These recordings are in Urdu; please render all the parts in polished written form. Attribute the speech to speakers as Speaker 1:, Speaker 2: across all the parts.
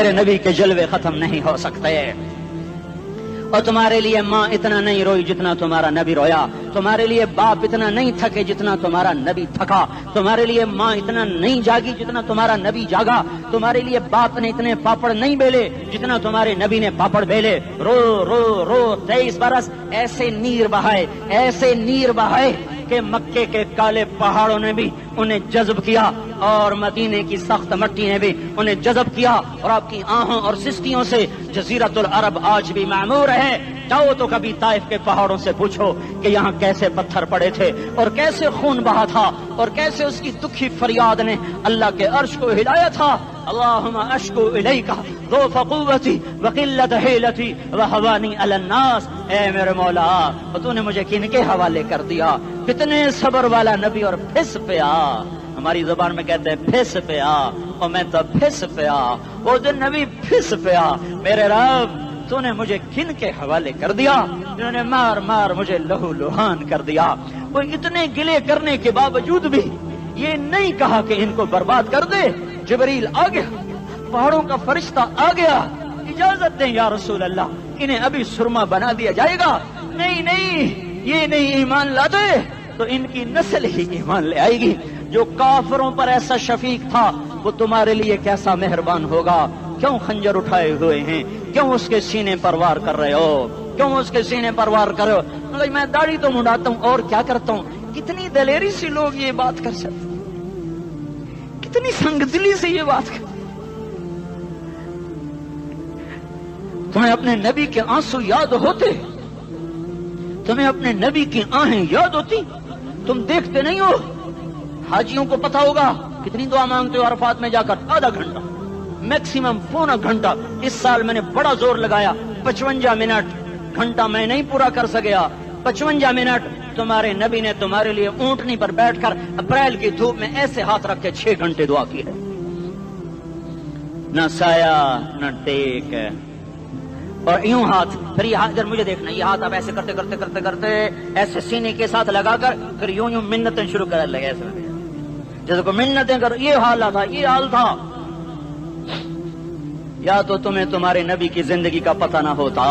Speaker 1: میرے نبی کے جلوے ختم نہیں ہو سکتے. اور تمہارے لیے ماں اتنا نہیں روئی جتنا تمہارا نبی رویا. تمہارے لیے باپ اتنا نہیں تھکے جتنا تمہارا نبی تھکا. تمہارے لیے ماں اتنا نہیں جاگی جتنا تمہارا نبی جاگا. تمہارے لیے باپ نے اتنے پاپڑ نہیں بیلے جتنا تمہارے نبی نے پاپڑ بیلے. رو رو رو 23 برس ایسے نیر بہائے، ایسے نیر بہائے کہ مکے کے کالے پہاڑوں نے بھی انہیں جذب کیا اور مدینے کی سخت مٹی نے بھی انہیں جذب کیا. اور آپ کی آہوں اور سسکیوں سے جزیرت العرب آج بھی معمور ہے. جاؤ تو کبھی طائف کے پہاڑوں سے پوچھو کہ یہاں کیسے پتھر پڑے تھے اور کیسے خون بہا تھا اور کیسے اس کی دکھی فریاد نے اللہ کے عرش کو ہلایا تھا. اللہم اشکو الیک ضعف قوتی وقلت حیلتی وہوانی علی الناس. اے میرے مولا، تو نے مجھے کن کے حوالے کر دیا؟ کتنے صبر والا نبی اور پھس پیا. ہماری زبان میں کہتے ہیں پھس پیا، اور میں تو پھس پیا. وہ دن نبی پھس پیا. میرے رب، تو نے مجھے کن کے حوالے کر دیا جنہوں نے مار مار مجھے لہو لہان کر دیا. وہ اتنے گلے کرنے کے باوجود بھی یہ نہیں کہا کہ ان کو برباد کر دے. جبریل آ گیا، پہاڑوں کا فرشتہ آ گیا، اجازت دیں یا رسول اللہ، انہیں ابھی سرما بنا دیا جائے گا. نہیں نہیں، یہ نہیں ایمان لاتے تو ان کی نسل ہی ایمان لے آئے گی. جو کافروں پر ایسا شفیق تھا وہ تمہارے لیے کیسا مہربان ہوگا. کیوں خنجر اٹھائے ہوئے ہیں؟ کیوں اس کے سینے پر وار کر رہے ہو؟ کیوں اس کے سینے پر وار کر رہے ہو؟ میں داڑھی تو منڈاتا ہوں اور کیا کرتا ہوں. کتنی دلیری سے لوگ یہ بات کر سکتے، کتنی سنگدلی سے یہ بات کر. تمہیں اپنے نبی کے آنسو یاد ہوتے؟ تمہیں اپنے نبی کی آہیں یاد ہوتی؟ تم دیکھتے نہیں ہو؟ حاجیوں کو پتا ہوگا کتنی دعا مانگتے ہو عرفات میں جا کر؟ آدھا گھنٹہ، میکسیمم پونا گھنٹہ. اس سال میں نے بڑا زور لگایا، 55 منٹ. گھنٹہ میں نہیں پورا کر سکیا، 55 منٹ. تمہارے نبی نے تمہارے لیے اونٹنی پر بیٹھ کر اپریل کی دھوپ میں ایسے ہاتھ رکھ کے 6 گھنٹے دعا کی ہے. نہ سایہ نہ ٹیک، اور یوں ہاتھ. پھر یہ ہاتھ ادھر مجھے دیکھنا، یہ ہاتھ آپ ایسے کرتے کرتے کرتے کرتے ایسے سینے کے ساتھ لگا کر پھر یوں یوں منتیں شروع کر لگے ایسے جیسے کو منتیں کر. یہ حال تھا، یہ حال تھا. یا تو تمہیں تمہارے نبی کی زندگی کا پتہ نہ ہوتا،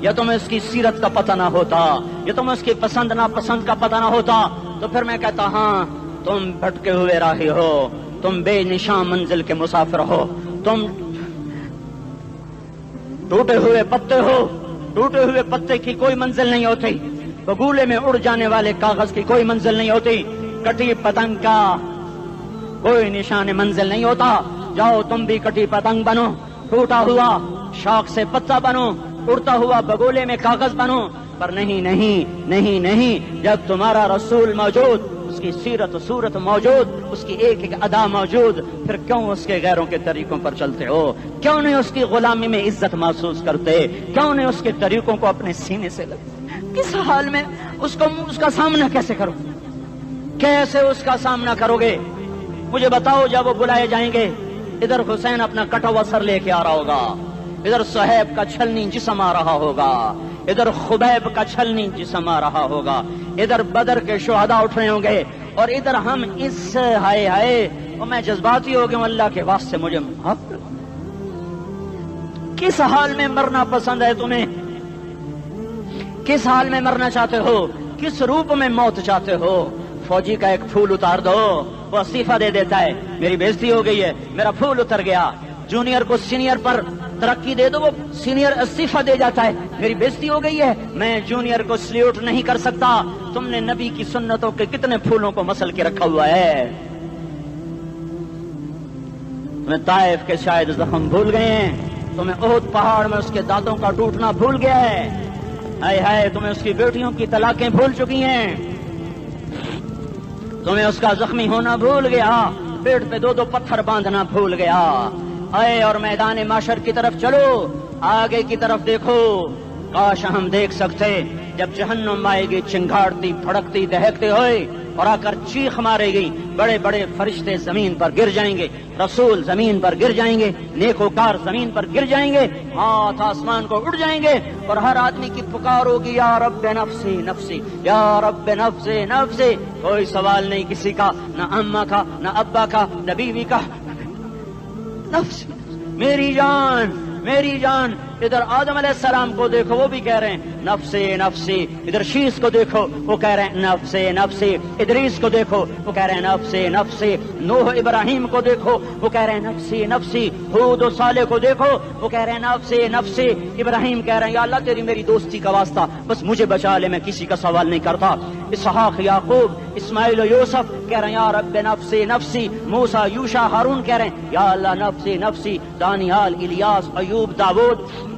Speaker 1: یا تمہیں اس کی سیرت کا پتہ نہ ہوتا، یا تمہیں اس کی پسند ناپسند کا پتہ نہ ہوتا. تو پھر میں کہتا ہاں تم بھٹکے ہوئے راہی ہو، تم بے نشان منزل کے مسافر ہو، تم ٹوٹے ہوئے پتے ہو. ٹوٹے ہوئے پتے کی کوئی منزل نہیں ہوتی. بگولے میں اڑ جانے والے کاغذ کی کوئی منزل نہیں ہوتی. کٹی پتنگ کا کوئی نشان منزل نہیں ہوتا. جاؤ تم بھی کٹی پتنگ بنو، ٹوٹا ہوا شاخ سے پتا بنو، اڑتا ہوا بگولے میں کاغذ بنو. پر نہیں نہیں نہیں نہیں، جب تمہارا رسول موجود، اس کی سیرت و صورت موجود، اس کی ایک ایک ادا موجود، پھر کیوں اس کے غیروں کے طریقوں پر چلتے ہو؟ کیوں نہیں اس کی غلامی میں عزت محسوس کرتے؟ کیوں نہیں اس کے طریقوں کو اپنے سینے سے لگتے؟ کس حال میں اس کا سامنا کیسے کرو؟ کیسے اس کا سامنا کرو گے؟ مجھے بتاؤ. جب وہ بلائے جائیں گے، ادھر حسین اپنا کٹا ہوا سر لے کے آ رہا ہوگا، ادھر صہیب کا چھلنی جسم آ رہا ہوگا، ادھر خبیب کا چھلنی جسم آ رہا ہوگا، ادھر بدر کے شہداء اٹھ رہے ہوں گے، اور ادھر ہم اس ہائے ہائے. اور میں جذباتی ہو گیا ہوں، اللہ کے واسطے مجھے معاف کر. کس حال میں مرنا پسند ہے تمہیں؟ کس حال میں مرنا چاہتے ہو؟ کس روپ میں موت چاہتے ہو؟ فوجی کا ایک پھول اتار دو، وہ استعفیٰ دے دیتا ہے، میری بےزتی ہو گئی ہے، میرا پھول اتر گیا. جونیئر کو سینئر پر ترقی دے دو، وہ سینئر استعفیٰ دے جاتا ہے، میری بےزتی ہو گئی ہے، میں جونیئر کو سلیوٹ نہیں کر سکتا. تم نے نبی کی سنتوں کے کتنے پھولوں کو مسل کے رکھا ہوا ہے. تمہیں طائف کے شاید زخم بھول گئے ہیں، تمہیں احد پہاڑ میں اس کے دانتوں کا ٹوٹنا بھول گیا ہے. ہائے ہائے، تمہیں اس کی بیٹیوں کی طلاقیں بھول چکی ہیں، تمہیں اس کا زخمی ہونا بھول گیا، پیٹ پہ 2 پتھر باندھنا بھول گیا. آئے اور میدان معاشر کی طرف چلو، آگے کی طرف دیکھو. کاش ہم دیکھ سکتے جب جہنم آئے گی چنگھاڑتی بھڑکتی دہکتے ہوئے اور آ کر چیخ مارے گی، بڑے بڑے فرشتے زمین پر گر جائیں گے، رسول زمین پر گر جائیں گے، نیکوکار زمین پر گر جائیں گے، ہاتھ آسمان کو اڑ جائیں گے، اور ہر آدمی کی پکار ہوگی یا رب نفسی نفسی، یا رب نفسی نفسی. کوئی سوال نہیں کسی کا، نہ اماں کا، نہ ابا کا، نہ بیوی کا. نفسی میری جان میری جان. ادھر آدم علیہ السلام کو دیکھو وہ بھی کہہ رہے ہیں نفسی نفسی. ادھر شیس کو دیکھو وہ کہہ رہے ہیں نفسی نفسی. ادریس کو دیکھو وہ کہہ رہے ہیں نفسی نفسی. نوح ابراہیم کو دیکھو وہ کہہ رہے ہیں نفسی نفسی. ہود و صالح کو دیکھو وہ کہہ رہے ہیں نفسی نفسی. ابراہیم کہہ رہے ہیں یا اللہ تیری میری دوستی کا واسطہ بس مجھے بچا لے, میں کسی کا سوال نہیں کرتا. اسحاق یعقوب اسماعیل و یوسف کہہ رہے ہیں یا رب نفسی نفسی. موسیٰ یوشع ہارون کہہ رہے ہیں یا اللہ نفسی نفسی. دانیال الیاس ایوب داؤد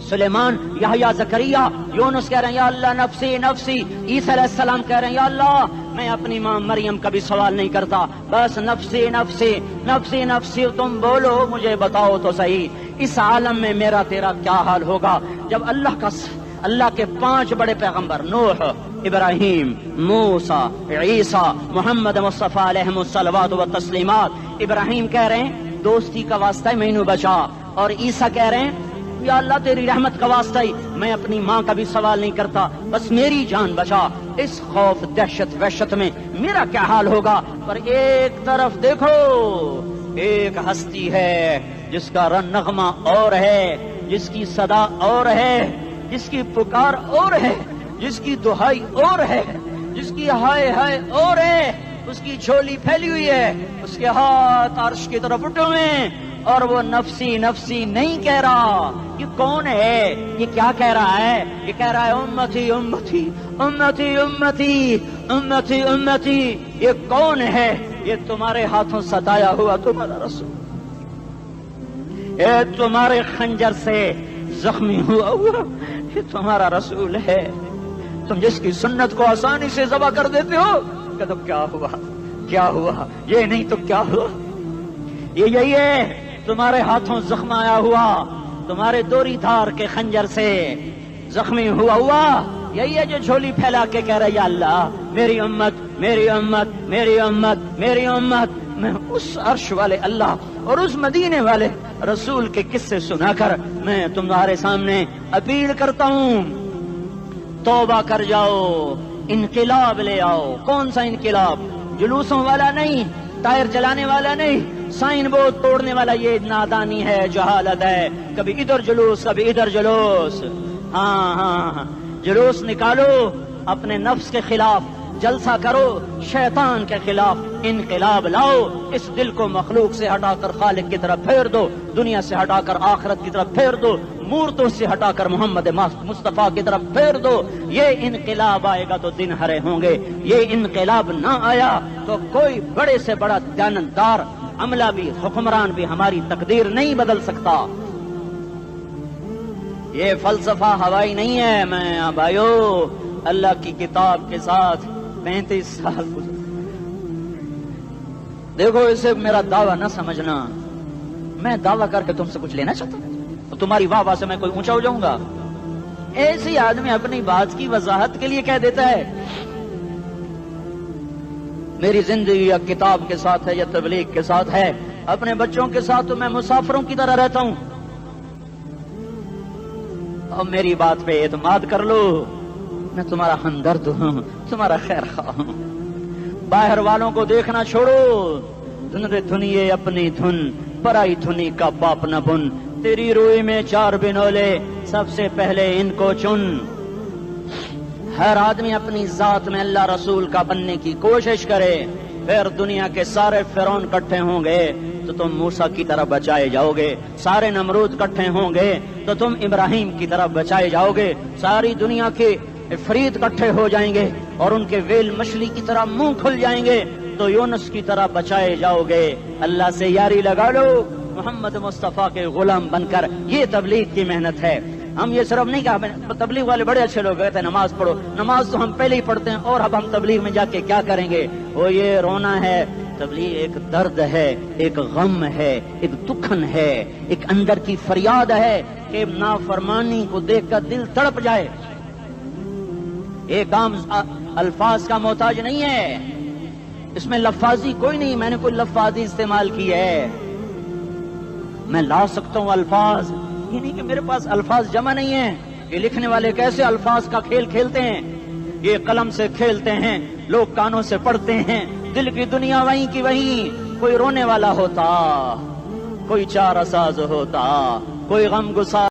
Speaker 1: سلیمان یحییٰ زکریا یونس کہہ رہے ہیں یا اللہ نفسی نفسی. عیسیٰ علیہ السلام کہہ رہے ہیں یا اللہ میں اپنی ماں مریم کا بھی سوال نہیں کرتا بس نفسی نفسی نفسی نفسی. تم بولو مجھے بتاؤ تو صحیح اس عالم میں میرا تیرا کیا حال ہوگا جب اللہ کے 5 بڑے پیغمبر نوح ابراہیم موسیٰ عیسیٰ محمد مصطفیٰ علیہ الصلوات و تسلیمات. ابراہیم کہہ رہے ہیں دوستی کا واسطہ ہے مینوں بچا, اور عیسیٰ کہہ رہے ہیں یا اللہ تیری رحمت کا واسطہ ہی میں اپنی ماں کا بھی سوال نہیں کرتا بس میری جان بچا. اس خوف دہشت وحشت میں میرا کیا حال ہوگا. پر ایک طرف دیکھو ایک ہستی ہے جس کا نغمہ اور ہے, جس کی صدا اور ہے, جس کی پکار اور ہے, جس کی دہائی اور ہے, جس کی ہائے ہائے اور ہے. اس کی جھولی پھیلی ہوئی ہے, اس کے ہاتھ عرش کی طرف اٹھے ہوئے ہیں, اور وہ نفسی نفسی نہیں کہہ رہا. یہ کون ہے؟ یہ کیا کہہ رہا ہے؟ یہ کہہ رہا ہے امتی امتی امتی امتی امتی امتی. یہ کون ہے؟ یہ تمہارے ہاتھوں ستایا ہوا تمہارا رسول, یہ تمہارے خنجر سے زخمی ہوا یہ تمہارا رسول ہے. تم جس کی سنت کو آسانی سے ذبح کر دیتے ہو کہ تو کیا ہوا کیا ہوا, یہ نہیں تو کیا ہوا. یہ یہی ہے تمہارے ہاتھوں زخم آیا ہوا, تمہارے دوری دھار کے خنجر سے زخمی ہوا. یہی ہے جو جھولی پھیلا کے کہہ رہا ہے یا اللہ میری امت میری امت میری امت میری امت. میں اس عرش والے اللہ اور اس مدینے والے رسول کے قصے سنا کر میں تمہارے سامنے اپیل کرتا ہوں توبہ کر جاؤ, انقلاب لے آؤ. کون سا انقلاب؟ جلوسوں والا نہیں, ٹائر جلانے والا نہیں, سائن بورڈ توڑنے والا. یہ نادانی ہے, جہالت ہے. کبھی ادھر جلوس کبھی ادھر جلوس. ہاں جلوس نکالو اپنے نفس کے خلاف, جلسہ کرو شیطان کے خلاف, انقلاب لاؤ. اس دل کو مخلوق سے ہٹا کر خالق کی طرف پھیر دو, دنیا سے ہٹا کر آخرت کی طرف پھیر دو, مورتوں سے ہٹا کر محمد مصطفیٰ کی طرف پھیر دو. یہ انقلاب آئے گا تو دن ہرے ہوں گے. یہ انقلاب نہ آیا تو کوئی بڑے سے بڑا دیانتدار عملہ بھی حکمران بھی ہماری تقدیر نہیں بدل سکتا. یہ فلسفہ ہوائی نہیں ہے. میں بھائیو اللہ کی کتاب کے ساتھ 35 سال دیکھو, اسے میرا دعویٰ نہ سمجھنا. میں دعویٰ کر کے تم سے کچھ لینا چاہتا ہوں تو تمہاری واہ واہ سے میں کوئی اونچا ہو جاؤں گا؟ ایسی آدمی اپنی بات کی وضاحت کے لیے کہہ دیتا ہے میری زندگی یا کتاب کے ساتھ ہے یا تبلیغ کے ساتھ ہے. اپنے بچوں کے ساتھ تو میں مسافروں کی طرح رہتا ہوں. اور میری بات پہ اعتماد کر لو, میں تمہارا ہمدرد ہوں, تمہارا خیر خواہ ہوں. باہر والوں کو دیکھنا چھوڑو, دھن رے دھنیے اپنی دھن, پرائی دھنی کا باپ نہ بن. تیری روئی میں 4 بنولے, سب سے پہلے ان کو چن. ہر آدمی اپنی ذات میں اللہ رسول کا بننے کی کوشش کرے, پھر دنیا کے سارے فرعون کٹھے ہوں گے تو تم موسیٰ کی طرف بچائے جاؤ گے. سارے نمرود کٹھے ہوں گے تو تم ابراہیم کی طرف بچائے جاؤ گے. ساری دنیا کے افریت کٹھے ہو جائیں گے اور ان کے ویل مچھلی کی طرح منہ کھل جائیں گے تو یونس کی طرح بچائے جاؤ گے. اللہ سے یاری لگا لو محمد مصطفیٰ کے غلام بن کر. یہ تبلیغ کی محنت ہے. ہم یہ صرف نہیں کہا تبلیغ والے بڑے اچھے لوگ کہتے ہیں نماز پڑھو. نماز تو ہم پہلے ہی پڑھتے ہیں, اور اب ہم تبلیغ میں جا کے کیا کریں گے؟ وہ یہ رونا ہے. تبلیغ ایک درد ہے, ایک غم ہے, ایک دکھن ہے, ایک اندر کی فریاد ہے کہ نافرمانی کو دیکھ کر دل تڑپ جائے. یہ کام الفاظ کا محتاج نہیں ہے, اس میں لفاظی کوئی نہیں. میں نے کوئی لفاظی استعمال کی ہے, میں لا سکتا ہوں الفاظ. یہ نہیں کہ میرے پاس الفاظ جمع نہیں ہیں. یہ لکھنے والے کیسے الفاظ کا کھیل کھیلتے ہیں, یہ قلم سے کھیلتے ہیں, لوگ کانوں سے پڑھتے ہیں, دل کی دنیا وہیں کی وہیں. کوئی رونے والا ہوتا کوئی چارہ ساز ہوتا، کوئی غم گسار